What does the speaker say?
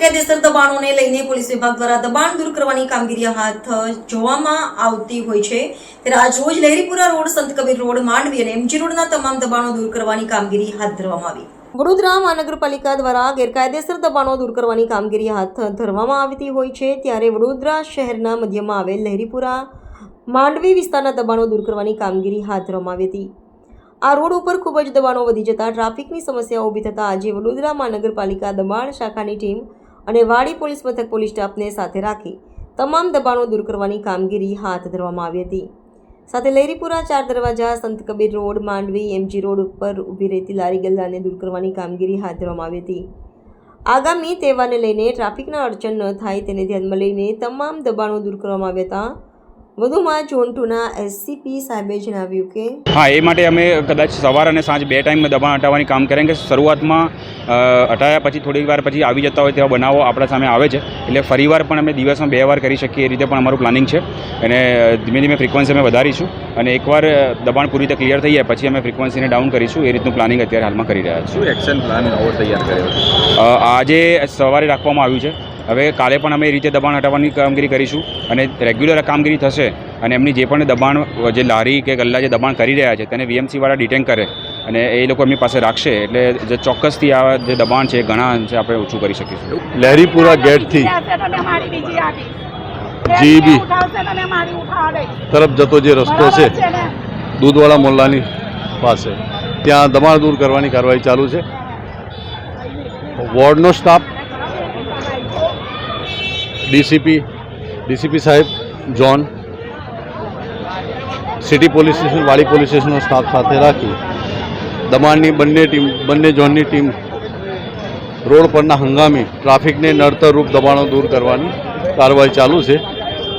ગેરકાયદેસર દબાણોને લઈને પોલીસ વિભાગ દ્વારા દબાણ દૂર કરવાની કામગીરી હાથ ધરવામાં આવતી હોય છે ત્યારે આજરોજ લહેરીપુરા રોડ, સંત કબીર રોડ, માંડવી અને એમજી રોડના તમામ દબાણો દૂર કરવાની કામગીરી હાથ ધરવામાં આવી। વડોદરા મહાનગરપાલિકા દ્વારા ગેરકાયદેસર દબાણો દૂર કરવાની કામગીરી હાથ ધરવામાં આવતી હોય છે ત્યારે વડોદરા શહેરના મધ્યમાં આવેલ લહેરીપુરા માંડવી વિસ્તારના દબાણો દૂર કરવાની કામગીરી હાથ ધરવામાં આવી હતી। આ રોડ ઉપર ખૂબ જ દબાણો વધી જતા ટ્રાફિકની સમસ્યાઓ ઊભી થતાં આજે વડોદરા મહાનગરપાલિકા દબાણ શાખાની ટીમ અને વાડી પોલીસ મથક પોલીસ સ્ટાફને સાથે રાખી તમામ દબાણો દૂર કરવાની કામગીરી હાથ ધરવામાં આવી હતી। સાથે લહેરીપુરા 4 દરવાજા, Sant Kabir road, Mandvi, MG road ઉપર ઊભી રહેતી લારી ગલ્લાને દૂર કરવાની કામગીરી હાથ ધરવામાં આવી હતી। આગામી તહેવારને લઈને ટ્રાફિકના અડચણ ન થાય તેને ધ્યાનમાં લઈને તમામ દબાણો દૂર કરવામાં આવ્યા હતા। વધુમાં ઝોન 2ના એસસીપી સાહેબે જણાવ્યું કે हाँ ये माटे अमे कदाच सवार और सांज बे टाइम में दबाण हटावવાની काम करेंगे। शुरुआत में हटाया पछी थोड़ी वार पछी आवी जता होय तेवा बनावो आपणा सामे आवे छे એટલે ફરીવાર પણ અમે દિવસમાં 2 વાર કરી શકીએ એ રીતે પણ અમારું પ્લાનિંગ છે અને ધીમે ધીમે ફ્રીક્વન્સી અમે વધારીશું અને એકવાર દબાણ પૂરી રીતે ક્લિયર થઈ જાય પછી અમે ફ્રીક્વન્સીને ડાઉન કરીશું। એ રીતનું પ્લાનિંગ અત્યારે હાલમાં કરી રહ્યા છીએ। શું એક્શન પ્લાન નવો તૈયાર કર્યો છે? આજે સવારે રાખવામાં આવ્યું છે। હવે કાલે પણ અમે એ રીતે દબાણ હટાવવાની કામગીરી કરીશું અને રેગ્યુલર કામગીરી થશે અને એમની જે પણ દબાણ જે લારી કે ગલ્લા જે દબાણ કરી રહ્યા છે તેને વીએમસી વાળા ડિટેન કરે અને એ લોકો એમની પાસે રાખશે એટલે જે ચોક્કસથી આ જે દબાણ છે ઘણા અંશે આપણે ઓછું કરી શકીશું। લહેરીપુરા ગેટથી જીબી તરફ જતો જે રસ્તો છે દૂધવાળા મોલ્લાની પાસે ત્યાં દબાણ દૂર કરવાની કાર્યવાહી ચાલુ છે। વોર્ડનો સ્ટાફ, ડીસીપી સાહેબ, ઝોન, સિટી પોલીસ સ્ટેશન, વાડી પોલીસ સ્ટેશનનો સ્ટાફ સાથે રાખી દબાણની બંને ઝોનની ટીમ રોડ પરના હંગામી ટ્રાફિકને નડતરરૂપ દબાણો દૂર કરવાની કાર્યવાહી ચાલુ છે।